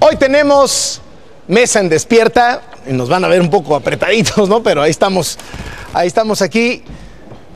Hoy tenemos mesa en despierta y nos van a ver un poco apretaditos, ¿no? Pero ahí estamos aquí.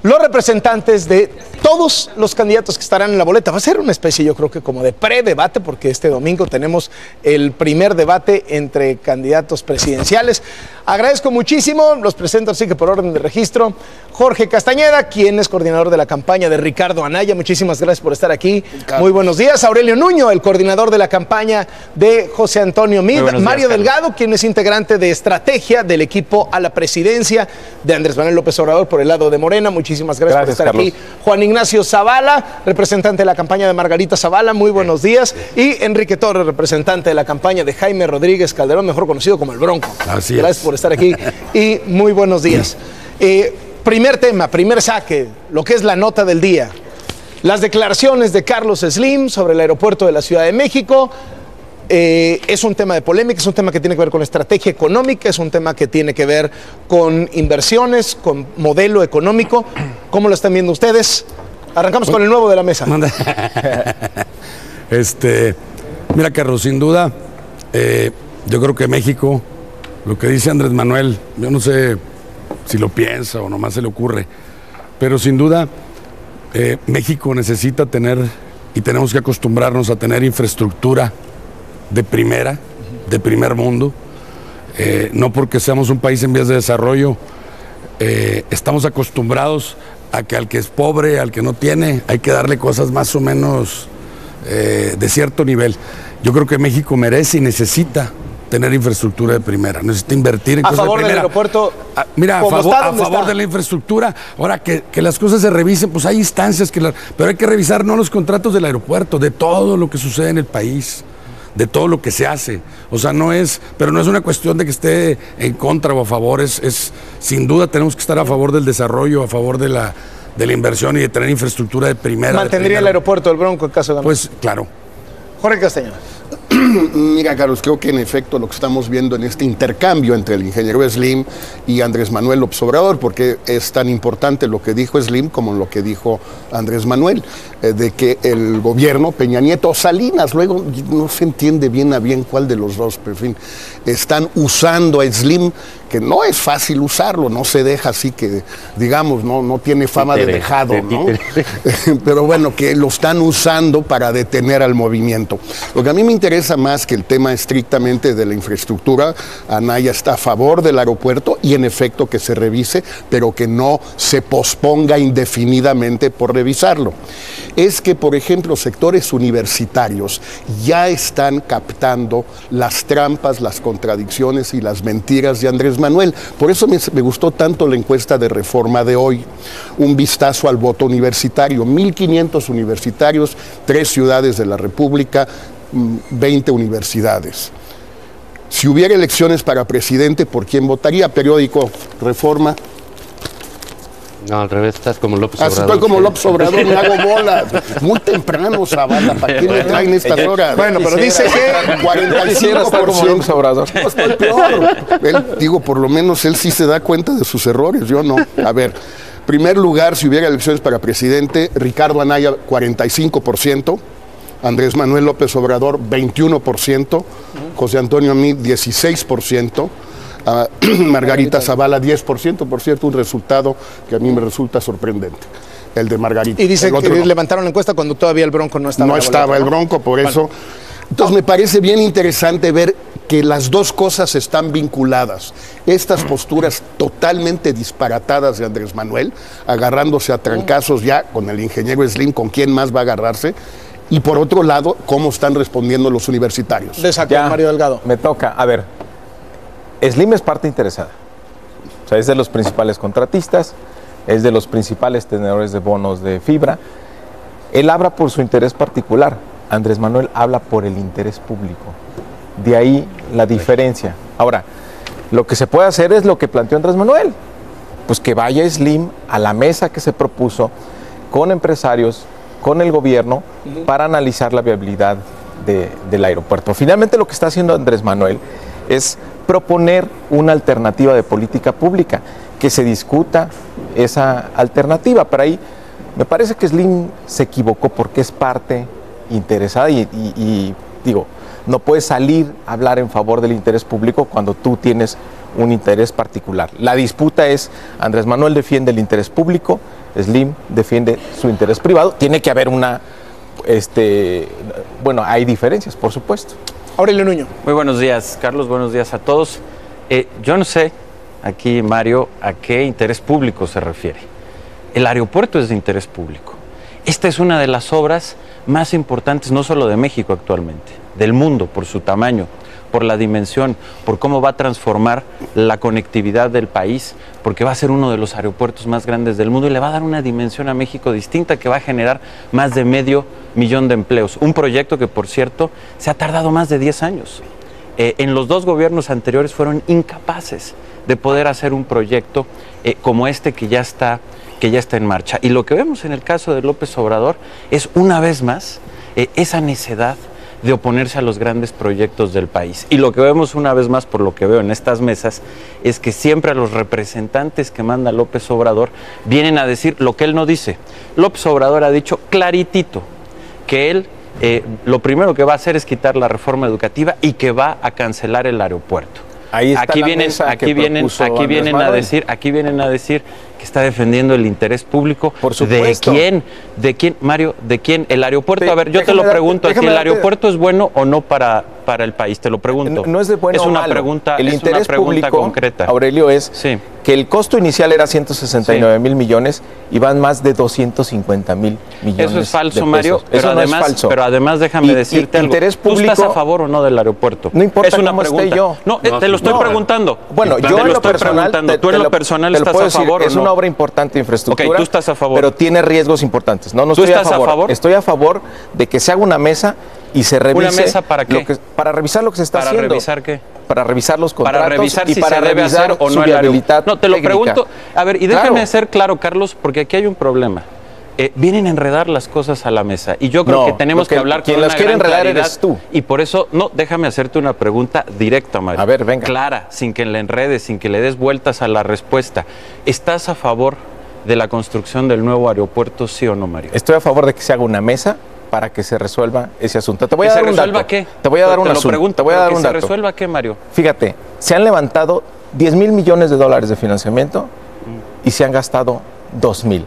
Los representantes de todos los candidatos que estarán en la boleta. Va a ser una especie, yo creo que como de pre-debate, porque este domingo tenemos el primer debate entre candidatos presidenciales. Agradezco muchísimo, los presento así que por orden de registro. Jorge Castañeda, quien es coordinador de la campaña de Ricardo Anaya. Muchísimas gracias por estar aquí. Muy buenos días. Aurelio Nuño, el coordinador de la campaña de José Antonio Meade. Mario Delgado, quien es integrante de estrategia del equipo a la presidencia de Andrés Manuel López Obrador por el lado de Morena. Muchísimas gracias por estar aquí. Juan Ignacio Zavala, representante de la campaña de Margarita Zavala. Muy buenos días. Y Enrique Torres, representante de la campaña de Jaime Rodríguez Calderón, mejor conocido como el Bronco. Así gracias por estar aquí y muy buenos días. Primer tema, primer saque, lo que es la nota del día. Las declaraciones de Carlos Slim sobre el aeropuerto de la Ciudad de México. Es un tema de polémica, es un tema que tiene que ver con estrategia económica, es un tema que tiene que ver con inversiones, con modelo económico. ¿Cómo lo están viendo ustedes? Arrancamos con el nuevo de la mesa. Mira, Carlos, sin duda, yo creo que México, lo que dice Andrés Manuel, yo no sé si lo piensa o nomás se le ocurre, pero sin duda México necesita tener y tenemos que acostumbrarnos a tener infraestructura de primera, de primer mundo, no porque seamos un país en vías de desarrollo, estamos acostumbrados a que al que es pobre, al que no tiene, hay que darle cosas más o menos de cierto nivel. Yo creo que México merece y necesita tener infraestructura de primera, necesita invertir en cosas de primera. ¿A favor del aeropuerto? Mira, a favor de la infraestructura. Ahora, que las cosas se revisen, pues hay instancias, pero hay que revisar no los contratos del aeropuerto, de todo lo que sucede en el país, de todo lo que se hace. O sea, pero no es una cuestión de que esté en contra o a favor, sin duda tenemos que estar a favor del desarrollo, a favor de la inversión y de tener infraestructura de primera. ¿Mantendría el aeropuerto del Bronco en caso de ganar? Pues, claro. Jorge Castañeda. Mira, Carlos, creo que en efecto lo que estamos viendo en este intercambio entre el ingeniero Slim y Andrés Manuel López Obrador, porque es tan importante lo que dijo Slim como lo que dijo Andrés Manuel, de que el gobierno, Peña Nieto o Salinas, luego no se entiende bien a bien cuál de los dos, pero en fin, están usando a Slim, que no es fácil usarlo, no se deja así que, digamos, no tiene fama de dejado, ¿no? Pero bueno, que lo están usando para detener al movimiento. Lo que a mí me interesa más que el tema estrictamente de la infraestructura, Anaya está a favor del aeropuerto y en efecto que se revise, pero que no se posponga indefinidamente por revisarlo. Es que, por ejemplo, sectores universitarios ya están captando las trampas, las contradicciones y las mentiras de Andrés Manuel. Por eso me gustó tanto la encuesta de Reforma de hoy. Un vistazo al voto universitario. 1,500 universitarios, 3 ciudades de la República, 20 universidades. Si hubiera elecciones para presidente, ¿por quién votaría? Periódico Reforma. No, al revés, estás como López Obrador. Estoy como López Obrador, me hago bolas. Muy temprano, Zavala, ¿para qué me traen estas horas? Bueno, pero dice que 45% Obrador. No, estoy peor. Él, digo, por lo menos él sí se da cuenta de sus errores, yo no. A ver, primer lugar, si hubiera elecciones para presidente, Ricardo Anaya, 45%. Andrés Manuel López Obrador, 21%. José Antonio Meade, 16%. Margarita Zavala, 10%, por cierto, un resultado que a mí me resulta sorprendente, el de Margarita. Y dice que levantaron la encuesta cuando todavía el Bronco no estaba. No estaba el Bronco, por eso. Entonces me parece bien interesante ver que las dos cosas están vinculadas. Estas posturas totalmente disparatadas de Andrés Manuel, agarrándose a trancazos ya con el ingeniero Slim, ¿con quién más va a agarrarse? Y por otro lado, ¿cómo están respondiendo los universitarios? Le sacó Mario Delgado. Me toca, a ver, Slim es parte interesada, o sea, es de los principales contratistas, es de los principales tenedores de bonos de fibra. Él habla por su interés particular, Andrés Manuel habla por el interés público. De ahí la diferencia. Ahora, lo que se puede hacer es lo que planteó Andrés Manuel, pues que vaya Slim a la mesa que se propuso con empresarios, con el gobierno, para analizar la viabilidad del aeropuerto. Finalmente lo que está haciendo Andrés Manuel es proponer una alternativa de política pública, que se discuta esa alternativa. Pero ahí me parece que Slim se equivocó porque es parte interesada y digo, no puedes salir a hablar en favor del interés público cuando tú tienes un interés particular. La disputa es, Andrés Manuel defiende el interés público, Slim defiende su interés privado. Tiene que haber una, bueno, hay diferencias, por supuesto. Aurelio Nuño. Muy buenos días, Carlos, buenos días a todos. Yo no sé, aquí Mario, a qué interés público se refiere. El aeropuerto es de interés público. Esta es una de las obras más importantes, no solo de México actualmente, del mundo, por su tamaño, por la dimensión, por cómo va a transformar la conectividad del país, porque va a ser uno de los aeropuertos más grandes del mundo y le va a dar una dimensión a México distinta que va a generar más de 500,000 de empleos. Un proyecto que, por cierto, se ha tardado más de 10 años. En los 2 gobiernos anteriores fueron incapaces de poder hacer un proyecto como este que ya está en marcha. Y lo que vemos en el caso de López Obrador es, una vez más, esa necedad de oponerse a los grandes proyectos del país. Y lo que vemos una vez más, por lo que veo en estas mesas, es que siempre a los representantes que manda López Obrador vienen a decir lo que él no dice. López Obrador ha dicho claritito que él lo primero que va a hacer es quitar la reforma educativa y que va a cancelar el aeropuerto. Ahí está aquí vienen a decir que está defendiendo el interés público. Por supuesto. ¿De quién, Mario? ¿De quién? El aeropuerto, a ver, yo te lo pregunto a ti, ¿el aeropuerto es bueno o no para el país? Te lo pregunto. No es de bueno es una o malo. Pregunta, el es interés una pregunta público, concreta. Aurelio, es que el costo inicial era 169,000 millones y van más de 250,000 millones. Eso es falso, de pesos. Mario, Eso no es falso. Pero además déjame decirte algo. Interés público, ¿tú estás a favor o no del aeropuerto? No importa es una cómo pregunta. esté yo. No, te lo estoy preguntando. Bueno, yo en lo personal, ¿tú en lo personal estás a favor o no? Es una obra importante de infraestructura. Ok, tú estás a favor. Pero tiene riesgos importantes. No ¿Tú estoy estás a favor? Estoy a favor de que se haga una mesa y se revise. ¿Una mesa para qué? Para revisar lo que se está haciendo. ¿Para revisar qué? Para revisar los contratos. Para revisar y si para se debe revisar hacer o su no el viabilidad aeropuerto. No, te lo técnica. pregunto. A ver, y déjame ser claro, Carlos, porque aquí hay un problema. Vienen a enredar las cosas a la mesa y yo creo que tenemos que hablar con una gran claridad. Quien las quiere enredar eres tú. Y por eso, déjame hacerte una pregunta directa, Mario. A ver, venga. Clara, sin que la enredes, sin que le des vueltas a la respuesta. ¿Estás a favor de la construcción del nuevo aeropuerto, sí o no, Mario? Estoy a favor de que se haga una mesa para que se resuelva ese asunto. Te voy a dar un dato. ¿Qué? Te voy a dar un asunto. Te voy a dar un dato. ¿Que se resuelva qué, Mario? Fíjate, se han levantado 10,000 millones de dólares de financiamiento y se han gastado 2,000.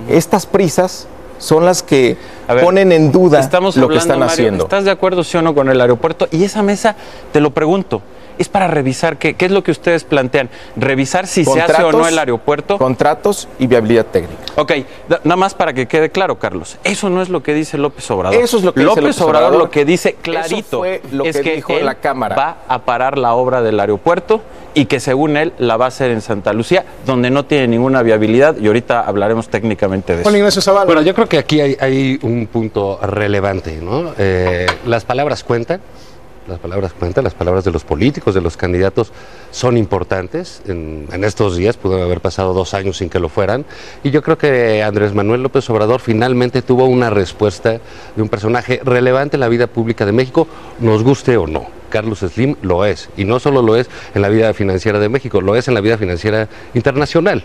Estas prisas son las que ponen en duda lo que están haciendo. ¿Estás de acuerdo, sí o no, con el aeropuerto? Y esa mesa, te lo pregunto, es para revisar qué es lo que ustedes plantean. Revisar si se hace o no el aeropuerto. Contratos y viabilidad técnica. Ok, nada más para que quede claro, Carlos. Eso no es lo que dice López Obrador. Eso es lo que López Obrador lo que dice clarito. Eso fue lo es que dijo él la Cámara. Va a parar la obra del aeropuerto y que según él la va a hacer en Santa Lucía, donde no tiene ninguna viabilidad, y ahorita hablaremos técnicamente de eso. Juan Ignacio Zavala. Bueno, yo creo que aquí hay un punto relevante, ¿no? Las palabras cuentan. Las palabras de los políticos, de los candidatos son importantes. En estos días pudo haber pasado 2 años sin que lo fueran. Y yo creo que Andrés Manuel López Obrador finalmente tuvo una respuesta de un personaje relevante en la vida pública de México, nos guste o no. Carlos Slim lo es, y no solo lo es en la vida financiera de México, lo es en la vida financiera internacional.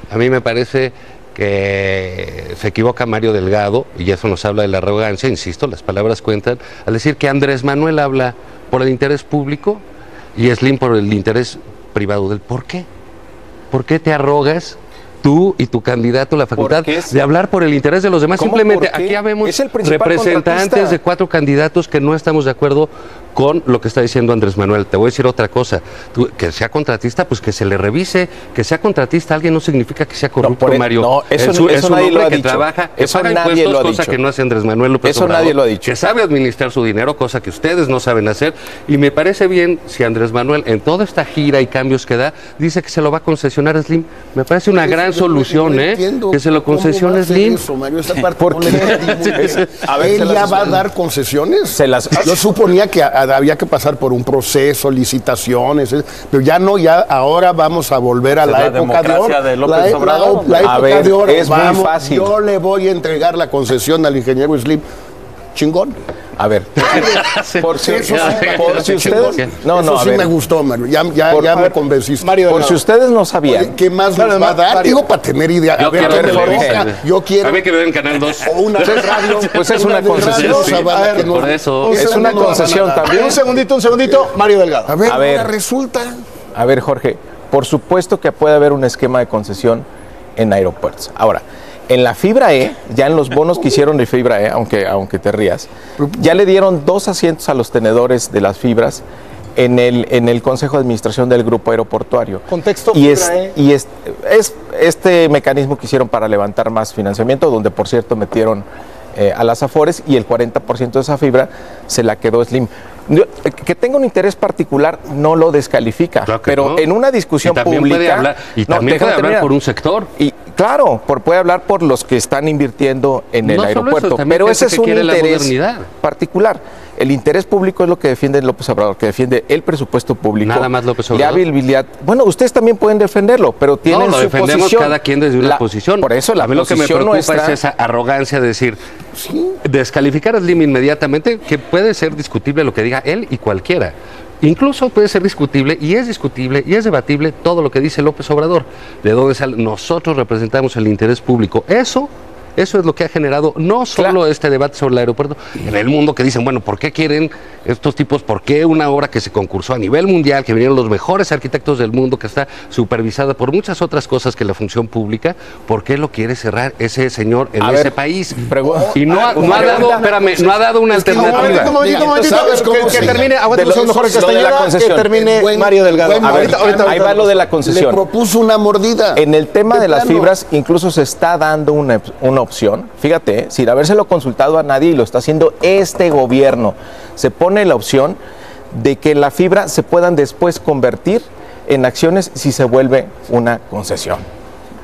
A mí me parece que se equivoca Mario Delgado, y eso nos habla de la arrogancia, insisto, las palabras cuentan, al decir que Andrés Manuel habla por el interés público y Slim por el interés privado del ¿por qué? ¿Por qué te arrogas tú y tu candidato la facultad de hablar por el interés de los demás? Simplemente aquí habemos representantes de 4 candidatos que no estamos de acuerdo con lo que está diciendo Andrés Manuel. Te voy a decir otra cosa, que sea contratista, pues que se le revise, que sea contratista alguien no significa que sea corrupto, Mario. No, eso nadie lo ha dicho. Trabaja, que eso paga nadie impuestos, lo ha cosa dicho. Que no hace Andrés Manuel López Eso Obrador, nadie lo ha dicho. que sabe administrar su dinero, cosa que ustedes no saben hacer, y me parece bien si Andrés Manuel en toda esta gira y cambios que da, dice que se lo va a concesionar a Slim. Me parece una gran solución, que se lo concesione Slim. ¿Él ya va a dar concesiones? Yo suponía que había que pasar por un proceso, licitaciones, pero ya no, ya ahora vamos a volver a la época de oro. La época de oro, es muy fácil. Yo le voy a entregar la concesión al ingeniero Slim. Chingón. A ver, por si ustedes... No, eso no, a sí ver. me gustó, Mario. Ya me convenciste. Mario Por si ustedes no sabían. Oye, ¿qué más Claro, nos va a dar? Mario. Digo, para tener idea. Yo quiero ¿qué me Jorge. gusta? Yo quiero... A ver que me den Canal 2. O una radio. Pues es una concesión, radio, sí. Zavala, A ver, que no- por eso. Es una concesión también. Un segundito, Mario Delgado. A ver, A ver. ahora resulta... A ver, Jorge, por supuesto que puede haber un esquema de concesión en aeropuertos. Ahora, en la fibra E, ya en los bonos que hicieron de fibra E, aunque te rías, ya le dieron 2 asientos a los tenedores de las fibras en el Consejo de Administración del Grupo Aeroportuario. Contexto Y fibra E. es este mecanismo que hicieron para levantar más financiamiento, donde por cierto metieron a las Afores y el 40% de esa fibra se la quedó Slim. Que tenga un interés particular no lo descalifica, Claro que pero no. en una discusión Y también pública... puede hablar, y también déjame puede hablar terminar. por un sector. Y claro, puede hablar por los que están invirtiendo en el No solo eso, aeropuerto, también pero gente ese es que un quiere la interés modernidad. particular. El interés público es lo que defiende López Obrador, que defiende el presupuesto público. Nada más López Obrador. La habilidad. Bueno, ustedes también pueden defenderlo, pero tienen No, lo su defendemos posición. cada quien desde una posición. Por eso la a mí lo que me posición preocupa nuestra... es esa arrogancia de decir, descalificar a Slim inmediatamente, que puede ser discutible lo que diga él y cualquiera. Incluso puede ser discutible y es debatible todo lo que dice López Obrador. De dónde sale, nosotros representamos el interés público. Eso es lo que ha generado no solo Claro. este debate sobre el aeropuerto, en el mundo que dicen, bueno, ¿por qué quieren estos tipos? ¿Por qué una obra que se concursó a nivel mundial, que vinieron los mejores arquitectos del mundo, que está supervisada por muchas otras cosas que la función pública, ¿por qué lo quiere cerrar ese señor en A ese ver, país? pregu- Y no ha dado, espérame, no ha dado una alternativa. Un momentito, ¿sabes cómo que se- termine, aguanta de un segundo, lo- Jorge lo de la Castañeda, que concesión. termine Buen- Mario Delgado. buen Ahorita, mexicano. Ahí va lo de la Le concesión. propuso una mordida. En el tema de las plano. fibras, incluso se está dando una opción, fíjate, sin habérselo consultado a nadie, y lo está haciendo este gobierno. Se pone la opción de que la fibra se puedan después convertir en acciones si se vuelve una concesión.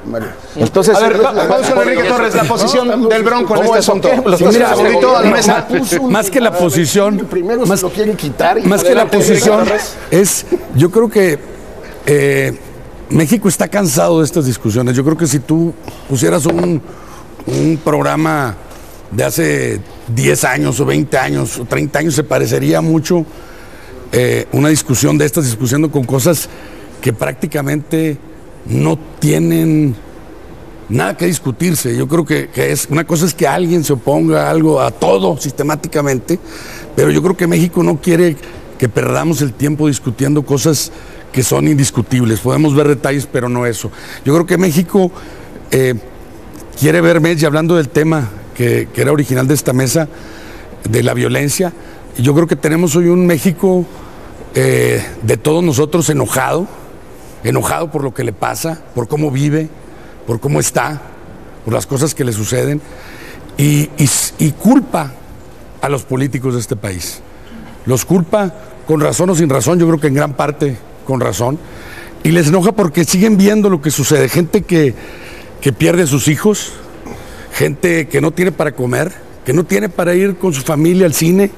Mario. Entonces, A ver, vamos con Enrique Torres, la posición del Bronco en ¿Cómo este eso asunto. qué? Lo Sí, estás mira, haciendo segundito a la gobierno. mesa. Puso un- Más que la posición, Primero más- se lo quieren quitar. y Más que la adelante, posición Enrique Torres. es, yo creo que México está cansado de estas discusiones. Yo creo que si tú pusieras un programa de hace 10 años o 20 años o 30 años, se parecería mucho una discusión de estas, discutiendo con cosas que prácticamente no tienen nada que discutirse. Yo creo que es una cosa es que alguien se oponga a algo, a todo sistemáticamente, pero yo creo que México no quiere que perdamos el tiempo discutiendo cosas que son indiscutibles. Podemos ver detalles, pero no eso. Yo creo que México quiere ver, y hablando del tema que era original de esta mesa, de la violencia, yo creo que tenemos hoy un México de todos nosotros enojado por lo que le pasa, por cómo vive, por cómo está, por las cosas que le suceden, y culpa a los políticos de este país. Los culpa con razón o sin razón, yo creo que en gran parte con razón, y les enoja porque siguen viendo lo que sucede. Gente que pierde a sus hijos, gente que no tiene para comer, que no tiene para ir con su familia al cine,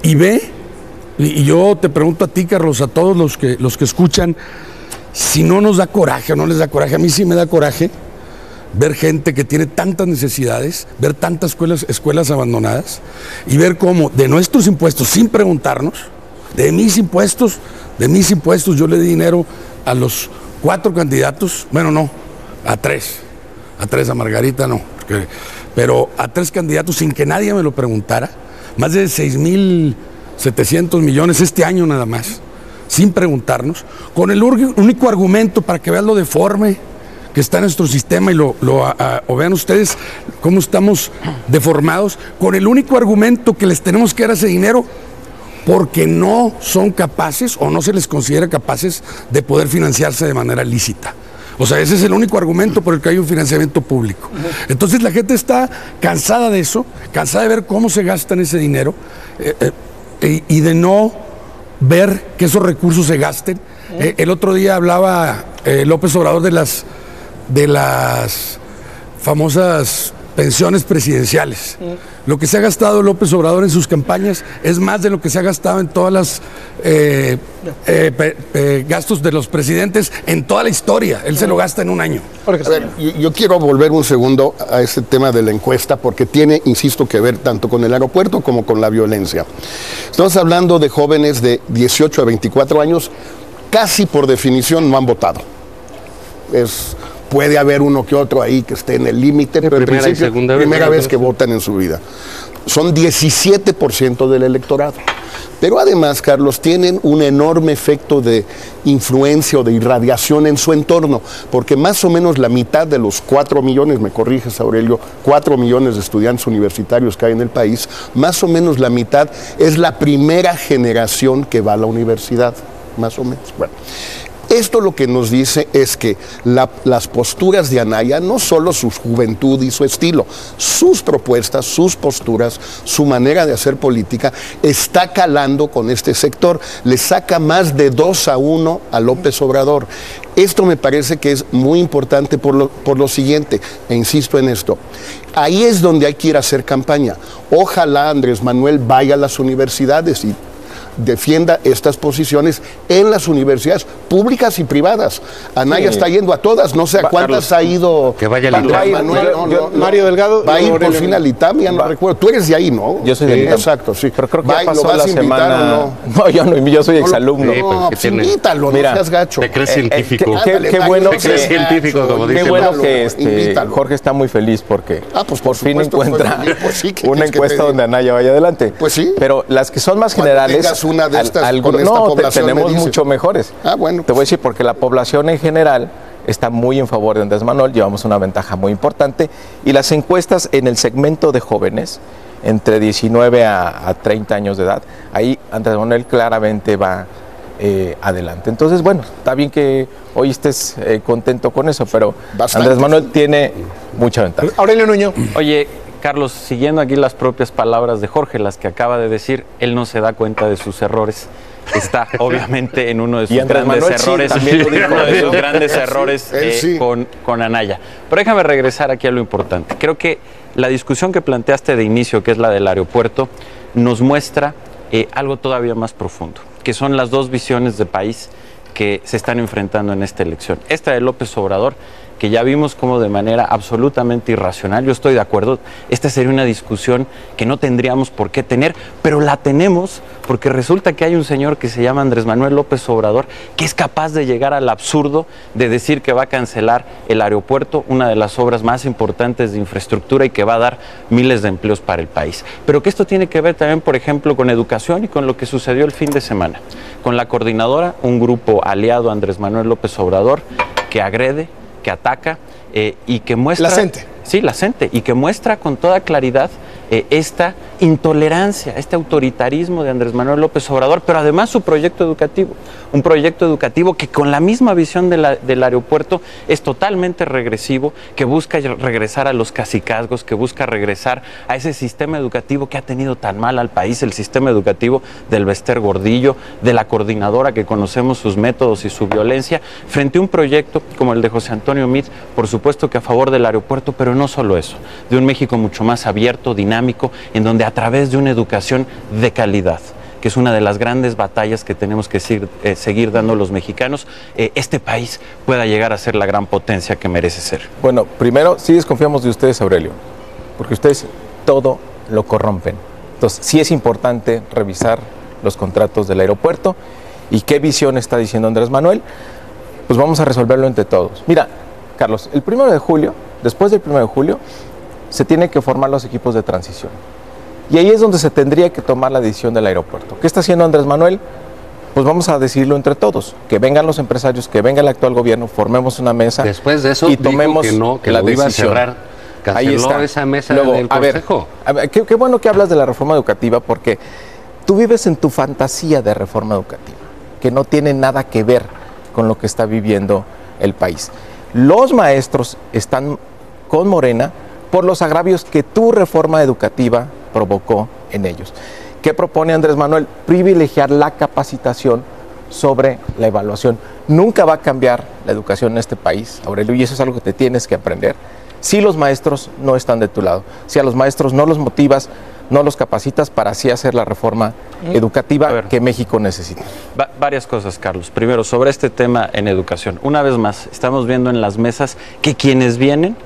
y ve, y yo te pregunto a ti, Carlos, a todos los que escuchan, si no nos da coraje o no les da coraje. A mí sí me da coraje ver gente que tiene tantas necesidades, ver tantas escuelas abandonadas, y ver cómo de nuestros impuestos, sin preguntarnos, de mis impuestos, yo le di dinero a los 4 candidatos, bueno, no, a 3, a Margarita no, pero a 3 candidatos sin que nadie me lo preguntara, más de 6,700 millones este año nada más, sin preguntarnos, con el único argumento, para que vean lo deforme que está en nuestro sistema, y o vean ustedes cómo estamos deformados, con el único argumento que les tenemos que dar ese dinero, porque no son capaces o no se les considera capaces de poder financiarse de manera lícita. O sea, ese es el único argumento por el que hay un financiamiento público. Entonces la gente está cansada de eso, cansada de ver cómo se gastan ese dinero y de no ver que esos recursos se gasten. El otro día hablaba López Obrador de las famosas pensiones presidenciales. Lo que se ha gastado López Obrador en sus campañas es más de lo que se ha gastado en todas las gastos de los presidentes en toda la historia. Él se lo gasta en un año. A ver, yo quiero volver un segundo a este tema de la encuesta porque tiene, insisto, que ver tanto con el aeropuerto como con la violencia. Estamos hablando de jóvenes de 18 a 24 años, casi por definición no han votado. Puede haber uno que otro ahí que esté en el límite, pero en principio primera vez que votan en su vida. Son 17% del electorado. Pero además, Carlos, tienen un enorme efecto de influencia o de irradiación en su entorno, porque más o menos la mitad de los 4 millones, me corriges, Aurelio, 4 millones de estudiantes universitarios que hay en el país, más o menos la mitad es la primera generación que va a la universidad, más o menos. Bueno. Esto lo que nos dice es que las posturas de Anaya, no solo su juventud y su estilo, sus propuestas, sus posturas, su manera de hacer política, está calando con este sector. Le saca más de 2-1 a López Obrador. Esto me parece que es muy importante por lo siguiente, e insisto en esto. Ahí es donde hay que ir a hacer campaña. Ojalá Andrés Manuel vaya a las universidades y defienda estas posiciones en las universidades públicas y privadas. Anaya está yendo a todas, no sé a cuántas ha ido. Que vaya al ITAM. Mario Delgado. Va a ir por fin al ITAM, ya no recuerdo. Tú eres de ahí, ¿no? Yo soy del ITAM. Exacto, sí. Pero creo que ya pasó ¿lo vas la a invitar semana... o no? No, yo no, yo soy exalumno. No, pues invítalo, Mira, no seas gacho. Te crees científico. Qué bueno Te crees científico, como Qué dice. bueno que Invítalo. Jorge está muy feliz porque Pues por fin supuesto, encuentra pues sí, ¿qué una quieres que te encuesta diga? donde Anaya vaya adelante. Pues sí. Pero las que son más Cuando generales, tengas una de estas al- con esta no, población, tenemos me dices. mucho mejores. Bueno. Te voy a decir porque la población en general está muy en favor de Andrés Manuel, llevamos una ventaja muy importante y las encuestas en el segmento de jóvenes entre 19 a 30 años de edad, ahí Andrés Manuel claramente va adelante. Entonces, bueno, está bien que hoy estés contento con eso, pero Bastante. Andrés Manuel tiene mucha ventaja. Aurelio Nuño. Oye, Carlos, siguiendo aquí las propias palabras de Jorge, las que acaba de decir, él no se da cuenta de sus errores. Está obviamente en uno de sus Y Andrés grandes Manuel sí, errores, también lo dijo. uno de sus grandes errores Él sí. con Anaya. Pero déjame regresar aquí a lo importante. Creo que la discusión que planteaste de inicio, que es la del aeropuerto, nos muestra algo todavía más profundo, que son las dos visiones de país que se están enfrentando en esta elección. Esta de López Obrador, que ya vimos como de manera absolutamente irracional, yo estoy de acuerdo, esta sería una discusión que no tendríamos por qué tener, pero la tenemos porque resulta que hay un señor que se llama Andrés Manuel López Obrador que es capaz de llegar al absurdo de decir que va a cancelar el aeropuerto, una de las obras más importantes de infraestructura y que va a dar miles de empleos para el país. Pero que esto tiene que ver también, por ejemplo, con educación y con lo que sucedió el fin de semana. Con la coordinadora, un grupo aliado a Andrés Manuel López Obrador que agrede, que ataca y que muestra... La CENTE. Sí, la CENTE, y que muestra con toda claridad esta intolerancia, este autoritarismo de Andrés Manuel López Obrador, pero además su proyecto educativo, un proyecto educativo que con la misma visión del aeropuerto es totalmente regresivo, que busca regresar a los cacicazgos, que busca regresar a ese sistema educativo que ha tenido tan mal al país, el sistema educativo del Bester Gordillo, de la coordinadora que conocemos sus métodos y su violencia, frente a un proyecto como el de José Antonio Meade, por supuesto que a favor del aeropuerto, pero no solo eso, de un México mucho más abierto, dinámico, en donde a través de una educación de calidad, que es una de las grandes batallas que tenemos que seguir dando los mexicanos, este país pueda llegar a ser la gran potencia que merece ser. Bueno, primero, sí desconfiamos de ustedes, Aurelio, porque ustedes todo lo corrompen. Entonces, sí es importante revisar los contratos del aeropuerto y qué visión está diciendo Andrés Manuel, pues vamos a resolverlo entre todos. Mira, Carlos, el 1 de julio, después del 1 de julio, se tienen que formar los equipos de transición. Y ahí es donde se tendría que tomar la decisión del aeropuerto. ¿Qué está haciendo Andrés Manuel? Pues vamos a decidirlo entre todos. Que vengan los empresarios, que venga el actual gobierno, formemos una mesa. Después de eso y tomemos dijo que no, que la lo iba a decisión. cerrar. Ahí Canceló está. esa mesa Luego, del Consejo. Qué bueno que hablas de la reforma educativa, porque tú vives en tu fantasía de reforma educativa, que no tiene nada que ver con lo que está viviendo el país. Los maestros están con Morena por los agravios que tu reforma educativa provocó en ellos. ¿Qué propone Andrés Manuel? Privilegiar la capacitación sobre la evaluación. Nunca va a cambiar la educación en este país, Aurelio, y eso es algo que te tienes que aprender. si los maestros no están de tu lado, si a los maestros no los motivas, no los capacitas para así hacer la reforma educativa que México necesita. Varias cosas, Carlos. Primero, sobre este tema en educación. Una vez más, estamos viendo en las mesas que quienes vienen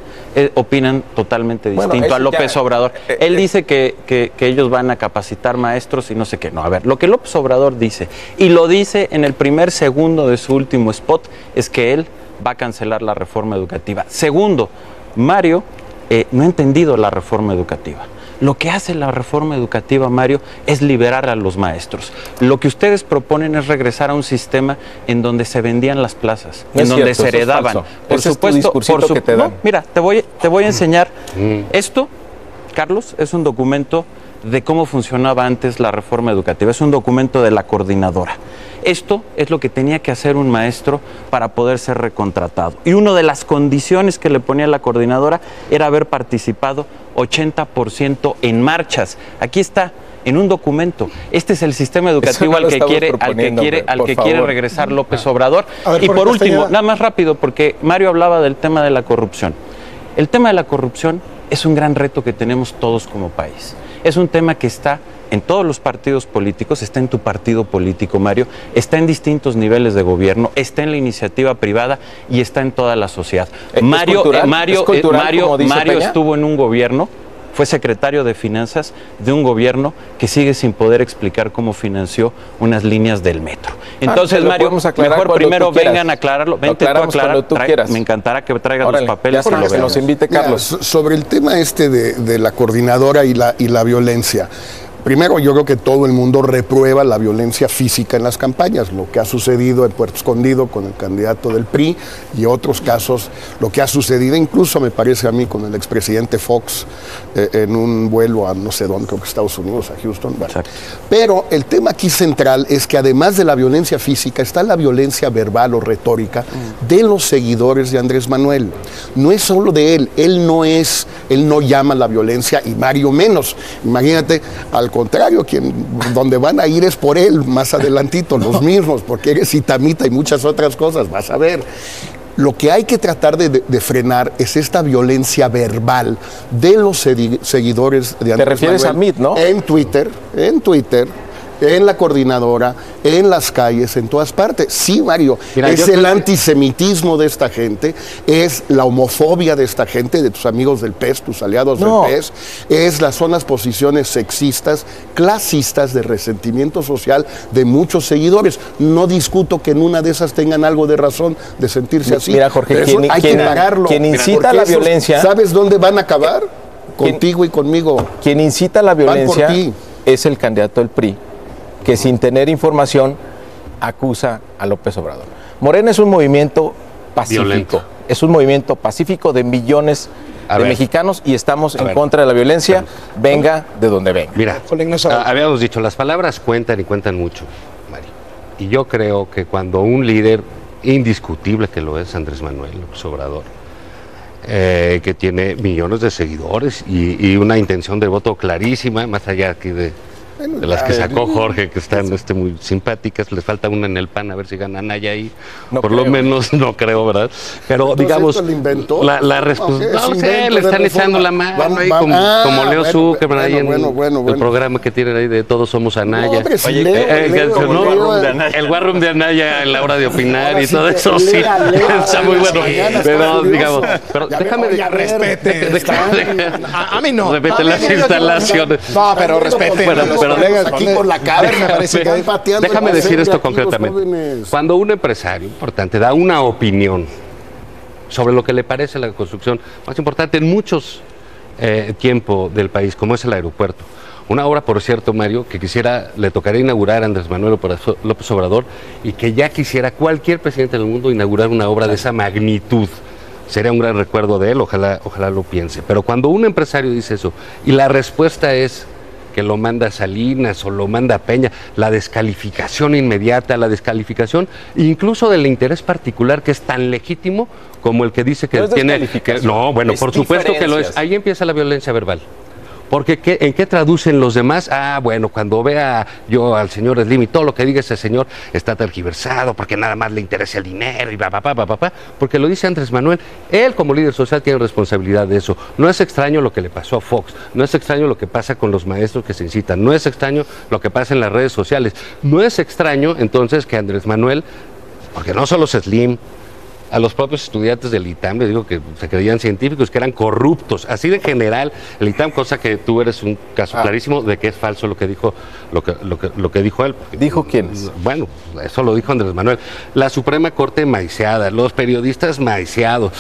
opinan totalmente distinto a López Obrador. Él dice que ellos van a capacitar maestros y no sé qué. No, a ver, lo que López Obrador dice, y lo dice en el primer segundo de su último spot, es que él va a cancelar la reforma educativa. Segundo, Mario no ha entendido la reforma educativa. Lo que hace la reforma educativa, Mario, es liberar a los maestros. Lo que ustedes proponen es regresar a un sistema en donde se vendían las plazas, en donde se heredaban. Por supuesto, no, mira, te voy a enseñar. Esto, Carlos, es un documento de cómo funcionaba antes la reforma educativa. Es un documento de la coordinadora. Esto es lo que tenía que hacer un maestro para poder ser recontratado. Y una de las condiciones que le ponía la coordinadora era haber participado 80% en marchas. Aquí está, en un documento. Este es el sistema educativo al que quiere regresar López Obrador. Y por último, nada más rápido, porque Mario hablaba del tema de la corrupción. El tema de la corrupción es un gran reto que tenemos todos como país. Es un tema que está en todos los partidos políticos, está en tu partido político, Mario, está en distintos niveles de gobierno, está en la iniciativa privada y está en toda la sociedad. Mario estuvo en un gobierno, fue secretario de Finanzas de un gobierno que sigue sin poder explicar cómo financió unas líneas del metro. Entonces, Mario, mejor primero vengan a aclararlo. Vente tú a aclarar. Me encantará que traigas los papeles. Ya que nos invite Carlos. Mira, sobre el tema de la coordinadora y la violencia. Primero, yo creo que todo el mundo reprueba la violencia física en las campañas, lo que ha sucedido en Puerto Escondido con el candidato del PRI y otros casos, lo que ha sucedido incluso me parece a mí con el expresidente Fox en un vuelo a no sé dónde, creo que Estados Unidos, a Houston. Bueno. Pero el tema aquí central es que además de la violencia física está la violencia verbal o retórica de los seguidores de Andrés Manuel. No es solo de él, él no llama la violencia y Mario menos. Imagínate, al contrario, donde van a ir es por él más adelantito, los mismos, porque eres itamita y muchas otras cosas, vas a ver. Lo que hay que tratar de frenar es esta violencia verbal de los seguidores de Andrés Manuel. Te refieres a MIT, ¿no? En Twitter, en la coordinadora, en las calles, en todas partes. Sí, Mario, es el antisemitismo de esta gente, es la homofobia de esta gente, de tus amigos del PES, tus aliados del PES, son las posiciones sexistas, clasistas, de resentimiento social de muchos seguidores. No discuto que en una de esas tengan algo de razón de sentirse así. Mira, Jorge, hay que pararlo. Quien incita a la violencia... ¿Sabes dónde van a acabar? Contigo y conmigo. Quien incita a la violencia es el candidato del PRI, que sin tener información acusa a López Obrador. Morena es un movimiento pacífico. Violento. Es un movimiento pacífico de millones de mexicanos y estamos en contra de la violencia, venga de donde venga. Mira, habíamos dicho, las palabras cuentan y cuentan mucho, Mario. Y yo creo que cuando un líder indiscutible que lo es Andrés Manuel López Obrador, que tiene millones de seguidores y una intención de voto clarísima, más allá aquí de las que sacó Jorge, que están muy simpáticas, les falta una en el PAN, a ver si gana Anaya ahí, no por creo. Lo menos no creo, ¿verdad? Pero entonces, digamos, la respuesta, no sé, le están echando la mano ahí, como Leo Zuckerman ahí en el programa que tienen ahí de Todos Somos Anaya. El War Room de Anaya en la hora de opinar y todo eso, sí, está muy bueno. Pero digamos, déjame a mí no. Respete las instalaciones. No, pero respete. Aquí por la cara me parece que déjame decir esto concretamente. Cuando un empresario importante da una opinión sobre lo que le parece la construcción más importante en muchos tiempo del país, como es el aeropuerto, una obra, por cierto, Mario, que le tocaría inaugurar a Andrés Manuel López Obrador y que ya quisiera cualquier presidente del mundo inaugurar una obra de esa magnitud. Sería un gran recuerdo de él, ojalá lo piense. Pero cuando un empresario dice eso y la respuesta es que lo manda Salinas o lo manda Peña, la descalificación inmediata, la descalificación incluso del interés particular que es tan legítimo como el que dice que tiene... No, bueno, por supuesto que lo es. Ahí empieza la violencia verbal. Porque ¿en qué traducen los demás? Bueno, cuando vea yo al señor Slim y todo lo que diga ese señor está tergiversado porque nada más le interesa el dinero y porque lo dice Andrés Manuel. Él como líder social tiene responsabilidad de eso. No es extraño lo que le pasó a Fox, no es extraño lo que pasa con los maestros que se incitan, no es extraño lo que pasa en las redes sociales, no es extraño entonces que Andrés Manuel, porque no solo es Slim, a los propios estudiantes del ITAM, les digo que se creían científicos, que eran corruptos, así de general el ITAM, cosa que tú eres un caso clarísimo de que es falso lo que dijo, lo que dijo él. ¿Dijo quién? Bueno, eso lo dijo Andrés Manuel. La Suprema Corte maiciada, los periodistas maiciados,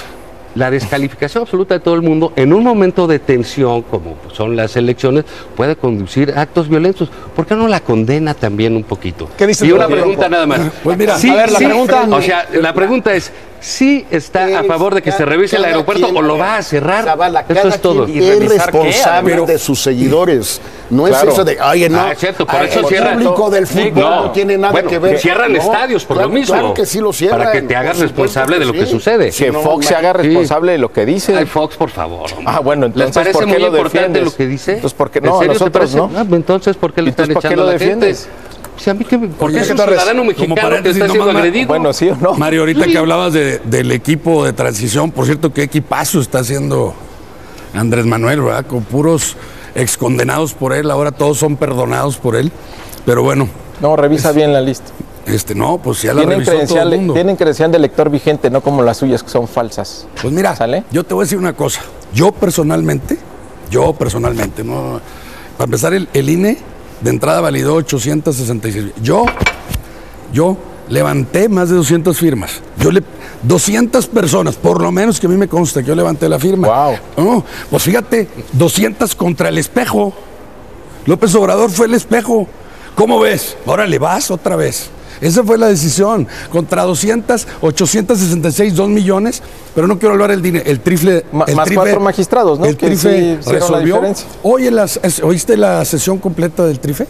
la descalificación absoluta de todo el mundo en un momento de tensión, como son las elecciones, puede conducir a actos violentos. ¿Por qué no la condena también un poquito? ¿Qué dice? Y una pregunta nada más. Pues mira, a ver, la pregunta. O sea, la pregunta es, ¿sí está a favor de que se revise el aeropuerto o lo va a cerrar? Zavala, Eso es todo. ¿Y es revisar qué? responsable de sus seguidores. No es Claro. eso de, oye, no. Es cierto, por eso el cierran. público del fútbol no tiene nada bueno, que ver. cierran No, estadios por claro, lo mismo. Claro que sí lo cierran. Para que te hagas por supuesto responsable de lo que sí. sucede. Que no, Fox se haga responsable de lo que dice. Ay, Fox, por favor. hombre. Bueno, ¿Les entonces, parece ¿por qué muy lo importante defiendes? lo que dice? Entonces, ¿por qué ¿En no? A serio te nosotros parece? no. Entonces, ¿por qué le están Entonces, ¿por qué echando lo a la gente? defiendes? O sea, a mí que porque qué, es un Torres? ciudadano mexicano que paréntesis, está siendo nomás, agredido. Bueno, sí o no. Mario, ahorita que hablabas del equipo de transición, por cierto, qué equipazo está haciendo Andrés Manuel, ¿verdad? Con puros excondenados por él, ahora todos son perdonados por él. Pero bueno, No, revisa bien la lista. no, pues ya la revisó todo el mundo. Tienen credencial de lector vigente, no como las suyas que son falsas. Pues mira, ¿Sale? yo te voy a decir una cosa. Yo personalmente, no, para empezar, el INE de entrada validó 866. Yo levanté más de 200 firmas. 200 personas, por lo menos que a mí me consta que yo levanté la firma. Wow. No, pues fíjate, 200 contra el espejo. López Obrador fue el espejo. ¿Cómo ves? Órale, vas otra vez. Esa fue la decisión. Contra 200, 866, 2 millones, pero no quiero hablar el trifle. Más el trife, 4 magistrados, ¿no? El Que trife sí hicieron la resolvió. diferencia. Oye, ¿oíste la sesión completa del trife?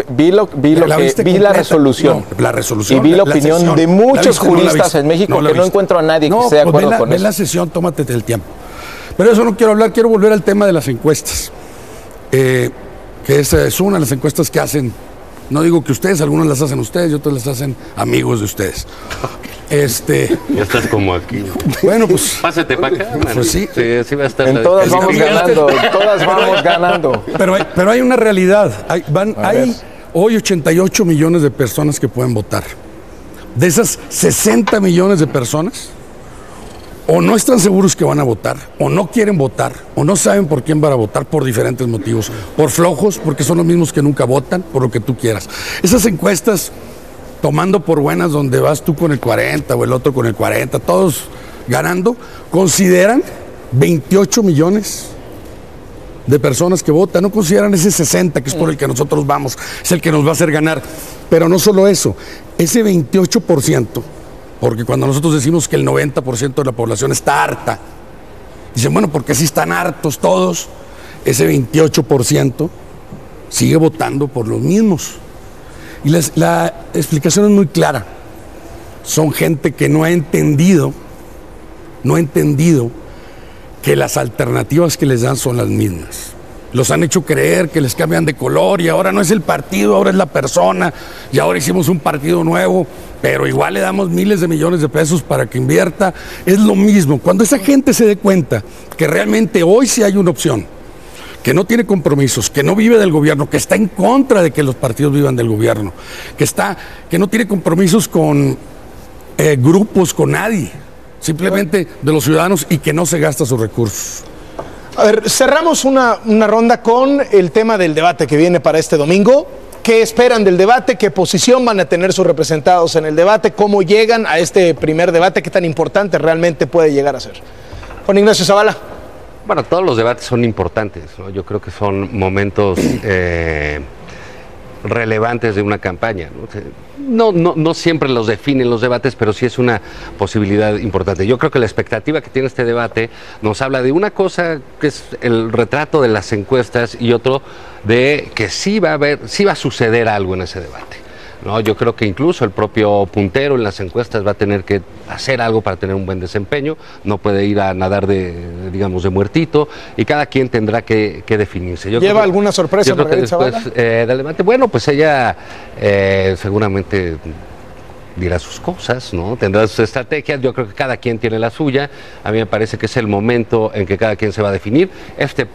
Vi la resolución. No, la resolución. Y vi la opinión sesión. de ¿La muchos viste? ¿No la juristas viste? en México ¿No la que no viste? encuentro a nadie que No, esté de pues acuerdo con ve eso. la sesión, tómate el tiempo. Pero eso no quiero hablar, quiero volver al tema de las encuestas. Que esa es una de las encuestas que hacen, no digo que ustedes, algunas las hacen ustedes y otras las hacen amigos de ustedes. Ya estás como aquí. Bueno, pues Pásate para acá, man. Pues sí. Sí va a estar. En todas vamos calificado. ganando, en todas vamos ganando. pero hay una realidad. Hay hoy 88 millones de personas que pueden votar. De esas 60 millones de personas, o no están seguros que van a votar, o no quieren votar, o no saben por quién van a votar por diferentes motivos. Por flojos, porque son los mismos que nunca votan, por lo que tú quieras. Esas encuestas, tomando por buenas donde vas tú con el 40 o el otro con el 40, todos ganando, consideran 28 millones de personas que votan, no consideran ese 60 que es por el que nosotros vamos, es el que nos va a hacer ganar. Pero no solo eso, ese 28%, porque cuando nosotros decimos que el 90% de la población está harta, dicen, bueno, porque si están hartos todos, ese 28% sigue votando por los mismos. Y la explicación es muy clara. Son gente que no ha entendido que las alternativas que les dan son las mismas. Los han hecho creer que les cambian de color y ahora no es el partido, ahora es la persona y ahora hicimos un partido nuevo, pero igual le damos miles de millones de pesos para que invierta. Es lo mismo. Cuando esa gente se dé cuenta que realmente hoy sí hay una opción, que no tiene compromisos, que no vive del gobierno, que está en contra de que los partidos vivan del gobierno, que no tiene compromisos con grupos, con nadie, simplemente de los ciudadanos y que no se gasta sus recursos. A ver, cerramos una ronda con el tema del debate que viene para este domingo. ¿Qué esperan del debate? ¿Qué posición van a tener sus representados en el debate? ¿Cómo llegan a este primer debate? ¿Qué tan importante realmente puede llegar a ser? Juan Ignacio Zavala. Bueno, todos los debates son importantes, ¿no? Yo creo que son momentos relevantes de una campaña, ¿no? No siempre los definen los debates, pero sí es una posibilidad importante. Yo creo que la expectativa que tiene este debate nos habla de una cosa que es el retrato de las encuestas y otro de que sí va a suceder algo en ese debate. No, yo creo que incluso el propio puntero en las encuestas va a tener que hacer algo para tener un buen desempeño, no puede ir a nadar digamos, de muertito, y cada quien tendrá que definirse. ¿Lleva alguna sorpresa Margarita Zavala? Del debate, bueno, pues ella seguramente dirá sus cosas, ¿no? Tendrá sus estrategias, yo creo que cada quien tiene la suya, a mí me parece que es el momento en que cada quien se va a definir.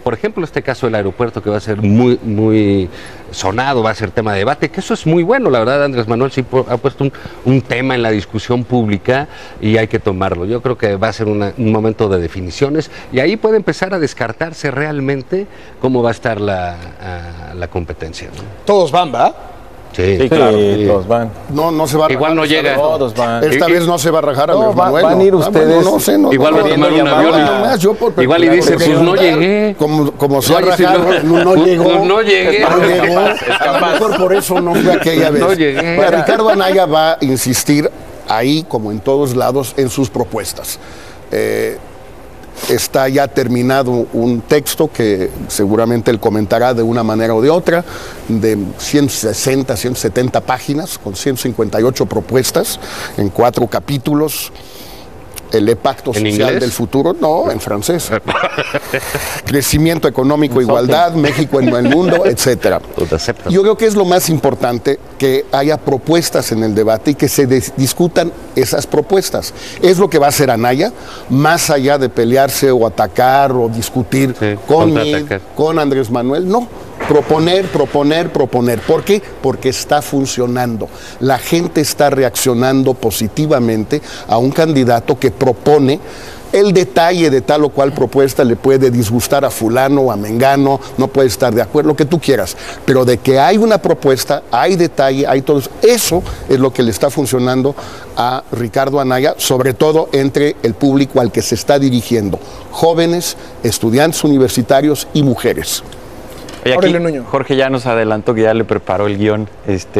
Por ejemplo, este caso del aeropuerto, que va a ser muy sonado, va a ser tema de debate, que eso es muy bueno, la verdad. Andrés Manuel sí ha puesto un tema en la discusión pública y hay que tomarlo. Yo creo que va a ser un momento de definiciones y ahí puede empezar a descartarse realmente cómo va a estar la competencia, ¿no? Todos van, ¿va? Sí, claro. Todos van. No se va a rajar. Igual no llega. Todos van. Esta vez no se va a rajar No, Andrés Manuel. van a ir ustedes. No sé, Igual va a tomar un avión. Igual y dice, pues no llegué. Como se ha Oye, si rajado, no llegó. No llegué. No llegó. A lo mejor por eso no fue aquella vez. No llegué. Pero Ricardo Anaya va a insistir ahí, como en todos lados, en sus propuestas. Está ya terminado un texto que seguramente él comentará de una manera o de otra, de 160, 170 páginas, con 158 propuestas en 4 capítulos. El Pacto Social del Futuro, no, en francés. Crecimiento económico, igualdad, México en el mundo, etcétera. Yo creo que es lo más importante, que haya propuestas en el debate y que se discutan esas propuestas. Es lo que va a hacer Anaya, más allá de pelearse o atacar o discutir con Andrés Manuel, no. Proponer. ¿Por qué? Porque está funcionando. La gente está reaccionando positivamente a un candidato que propone. El detalle de tal o cual propuesta le puede disgustar a fulano o a mengano, no puede estar de acuerdo, lo que tú quieras, pero de que hay una propuesta, hay detalle, hay todo eso, eso es lo que le está funcionando a Ricardo Anaya, sobre todo entre el público al que se está dirigiendo, jóvenes, estudiantes universitarios y mujeres. Y aquí Jorge ya nos adelantó que ya le preparó el guión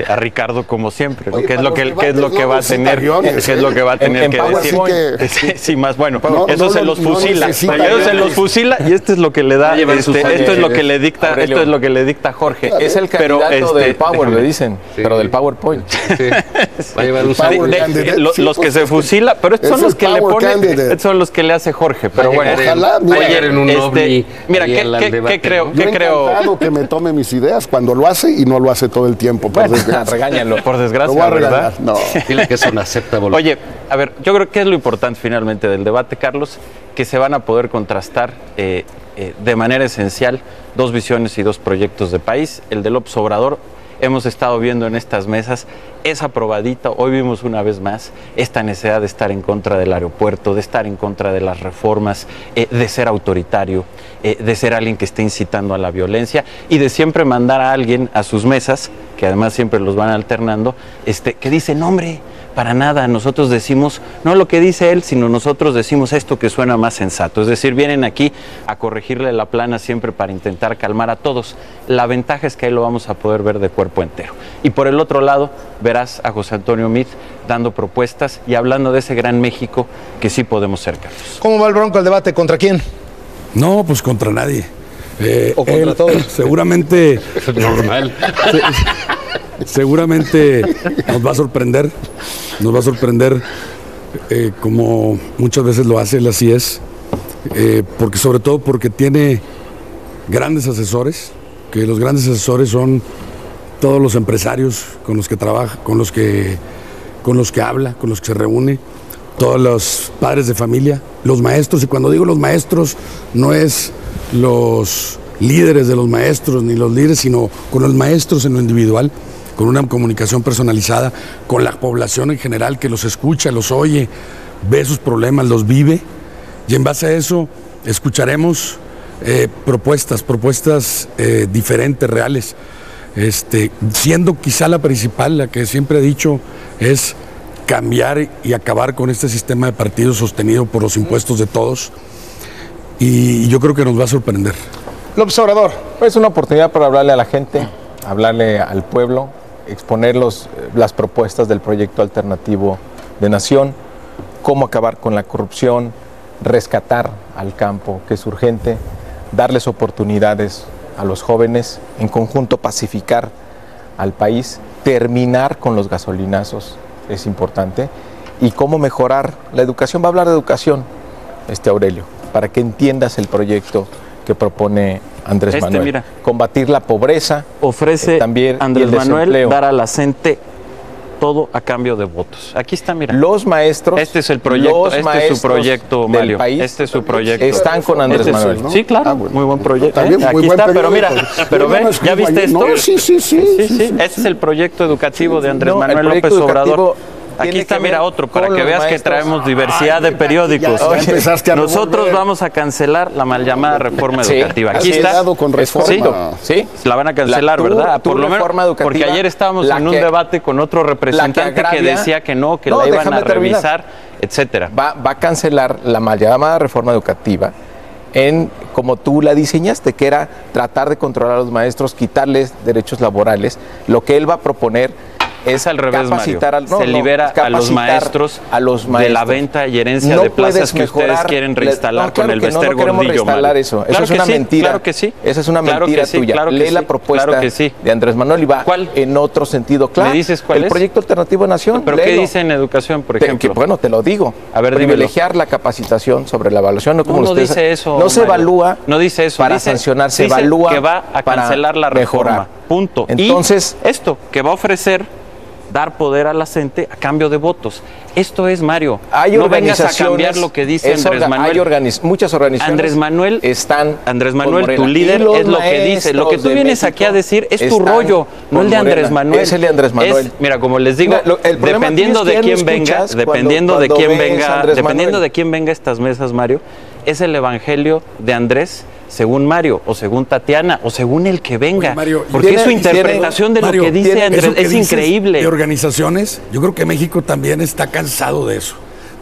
a Ricardo, como siempre, ¿no? ¿Qué es lo que va a tener? ¿Qué es lo que va a tener que decir? Sí, más bueno, eso se los fusila. Eso se los fusila y esto es lo que le da, esto es lo que le dicta Jorge. Es el candidato del Power, le dicen, pero del PowerPoint. Va a llevar un los que se fusila, pero estos son los que le ponen, estos son los que le hace Jorge, pero bueno. Ojalá, mira, ¿qué creo? Que me tome mis ideas cuando lo hace y no lo hace todo el tiempo, por desgracia. Regáñalo, por desgracia, ¿verdad? No. Dile que es un aceptable. Oye, a ver, yo creo que es lo importante finalmente del debate, Carlos, que se van a poder contrastar de manera esencial 2 visiones y 2 proyectos de país. El de López Obrador, hemos estado viendo en estas mesas, es aprobadita. Hoy vimos una vez más esta necesidad de estar en contra del aeropuerto, de estar en contra de las reformas, de ser autoritario, de ser alguien que esté incitando a la violencia y de siempre mandar a alguien a sus mesas, que además siempre los van alternando, que dice, no hombre, para nada, nosotros decimos, no lo que dice él, sino nosotros decimos esto que suena más sensato. Es decir, vienen aquí a corregirle la plana siempre para intentar calmar a todos. La ventaja es que ahí lo vamos a poder ver de cuerpo entero. Y por el otro lado, verás a José Antonio Meade dando propuestas y hablando de ese gran México que sí podemos ser, Carlos. ¿Cómo va el Bronco, el debate? ¿Contra quién? No, pues contra nadie. O contra todos. Seguramente. Es normal. Seguramente nos va a sorprender. Como muchas veces lo hace, él así es. Porque sobre todo porque tiene grandes asesores, que los grandes asesores son todos los empresarios con los que trabaja, con los que habla, con los que se reúne, todos los padres de familia, los maestros, y cuando digo los maestros no es los líderes de los maestros ni los líderes, sino con los maestros en lo individual, con una comunicación personalizada, con la población en general que los escucha, los oye, ve sus problemas, los vive, y en base a eso escucharemos propuestas diferentes, reales, siendo quizá la principal, la que siempre he dicho, es cambiar y acabar con este sistema de partidos sostenido por los impuestos de todos, y yo creo que nos va a sorprender. López Obrador. Es una oportunidad para hablarle a la gente, hablarle al pueblo, exponer las propuestas del proyecto alternativo de nación, cómo acabar con la corrupción, rescatar al campo, que es urgente, darles oportunidades a los jóvenes, en conjunto pacificar al país terminar con los gasolinazos es importante, y cómo mejorar la educación. Va a hablar de educación, Aurelio, para que entiendas el proyecto que propone Andrés Manuel. Mira, combatir la pobreza. Ofrece también Andrés Manuel desempleo. dar a la gente todo a cambio de votos. Aquí está, mira. Los maestros. Este es el proyecto, este es su proyecto, Mario. País Este es su proyecto. están con Andrés Manuel. ¿no? Sí, claro. Bueno. Muy buen proyecto. También, muy Aquí buen está, pero periódico. mira, pero ve, ¿ya viste esto? No, sí. Este es el proyecto educativo de Andrés Manuel López Obrador. Aquí está, mira, otro, para que veas que traemos diversidad de periódicos. Ya empezaste a Nosotros revolver. vamos a cancelar la mal llamada reforma Sí, educativa. Aquí así es. está. Cuidado con reforma. Sí. La van a cancelar, ¿verdad? Tu Por lo menos, reforma educativa, porque ayer estábamos en un debate con otro representante que agravia- decía que no, que No, la iban déjame a terminar. revisar, etcétera. Va a cancelar la mal llamada reforma educativa en como tú la diseñaste, que era tratar de controlar a los maestros, quitarles derechos laborales. Lo que él va a proponer es al revés, capacitar Mario. Se libera a los maestros de la venta y herencia de plazas que ustedes quieren reinstalar con el Bester No queremos Gordillo, reinstalar Mario. eso. Claro Eso es que una sí, mentira. claro que sí. Esa es una Claro mentira que sí, tuya. claro que Lee la sí, propuesta claro que sí. de Andrés Manuel y va ¿Cuál? en otro sentido. Claro. ¿Me dices cuál el es? proyecto alternativo de Nación. ¿Pero qué léelo. dice en educación, por Que, ejemplo? bueno, te lo digo. A ver, dímelo. Privilegiar la capacitación sobre la evaluación. No, no dice eso, No se Mario. evalúa No dice eso. para dice, sancionar, se dice evalúa que va a para cancelar la reforma. mejorar. Punto. Entonces, y esto, que va a ofrecer dar poder a la gente a cambio de votos. Esto es, Mario. hay no vengas a organizaciones, cambiar lo que dice Andrés Manuel. Muchas organizaciones Andrés Manuel están Andrés con Manuel, Morena. tu líder, Y los es lo que dice. Lo que tú maestros de vienes aquí a México decir es tu están rollo, no el de con Andrés Morena. Manuel. Es el de Andrés Manuel. Mira, como les digo, El problema dependiendo aquí de es que quién no venga, escuchas dependiendo de cuando quién ves a venga, Andrés dependiendo Manuel. de quién venga estas mesas, Mario, es el evangelio de Andrés según Mario, o según Tatiana, o según el que venga. Oye, Mario, porque tiene- es su interpretación de Mario, lo que dice tiene- Andrés. eso que Es dices increíble. De organizaciones, yo creo que México también está cansado de eso,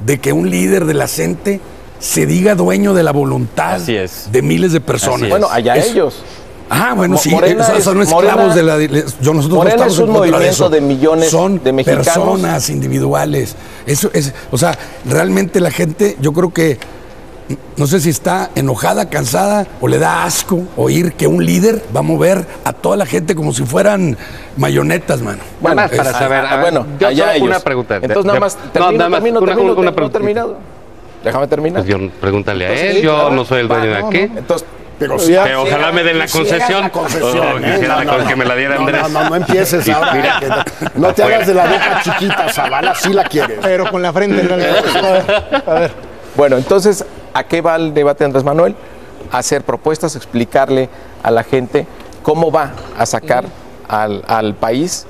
de que un líder de la gente se diga dueño de la voluntad Así es. de miles de personas. Así es. Bueno, allá Es- ellos. Ah, bueno, sí, Morena son es- esclavos Morena- de la... Nosotros no Morena estamos es un en contra movimiento eso. de millones son de mexicanos. personas individuales. Eso es, o sea, realmente la gente, yo creo que, no sé si está enojada, cansada, o le da asco oír que un líder va a mover a toda la gente como si fueran mayonetas, mano. Nada más para saber. a ver, bueno, yo allá solo ellos. una pregunta. Entonces nada más termino, una no he terminado. Déjame terminar. Pues yo, pregúntale a él, sí, yo claro. no soy el dueño de aquí. Entonces, Pero Pero ojalá me den la quisiera concesión. la concesión, Oh, quisiera que me la diera Andrés. No empieces ahora. Mira, que no te hagas de la boca chiquita, Zavala, sí la quieres. Pero con la frente en alto. A ver. bueno, entonces, ¿a qué va el debate de Andrés Manuel? A hacer propuestas, explicarle a la gente cómo va a sacar al país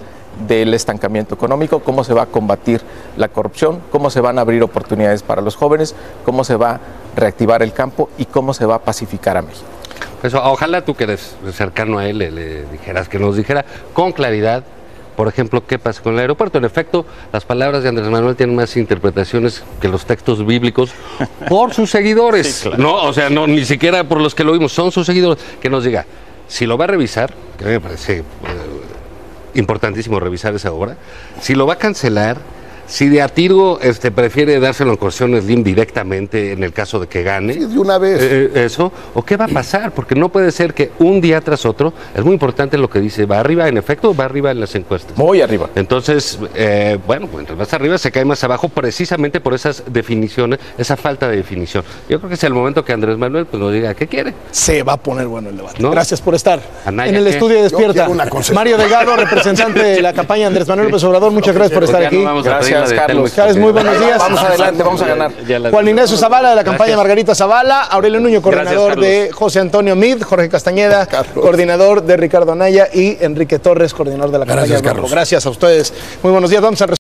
del estancamiento económico, cómo se va a combatir la corrupción, cómo se van a abrir oportunidades para los jóvenes, cómo se va a reactivar el campo y cómo se va a pacificar a México. Eso, ojalá tú que eres cercano a él le dijeras, que nos dijera con claridad, por ejemplo, qué pasa con el aeropuerto. En efecto, las palabras de Andrés Manuel tienen más interpretaciones que los textos bíblicos por sus seguidores. Sí, claro. No, o sea, no, ni siquiera por los que lo oímos, son sus seguidores. Que nos diga, si lo va a revisar, que a mí me parece importantísimo revisar esa obra, si lo va a cancelar, si de a tiro prefiere dárselo en concesión Slim directamente en el caso de que gane. Sí, de una vez. Eso, o qué va a pasar, porque no puede ser que un día tras otro, es muy importante lo que dice, va arriba, en efecto, va arriba en las encuestas. Muy arriba. Entonces, bueno, pues mientras más arriba se cae más abajo precisamente por esas definiciones, esa falta de definición. Yo creo que es el momento que Andrés Manuel pues nos diga qué quiere. Se va a poner bueno el debate. ¿No? Gracias por estar Anaya, en el ¿qué? estudio de Despierta. quiero una concesión. Mario Delgado, representante de la campaña Andrés Manuel López Obrador, muchas gracias por estar Ya no aquí. vamos a pedir Gracias, la de Carlos. Telmex, Carlos, muy buenos días. Vamos adelante, vamos a ganar. Ya la- Juan Ignacio Zavala de la campaña Gracias. Margarita Zavala, Aurelio Nuño, coordinador Carlos. de José Antonio Mid, Jorge Castañeda, coordinador de Ricardo Anaya y Enrique Torres, coordinador de la campaña Gracias, del Banco. Carlos. Gracias a ustedes. Muy buenos días. Vamos a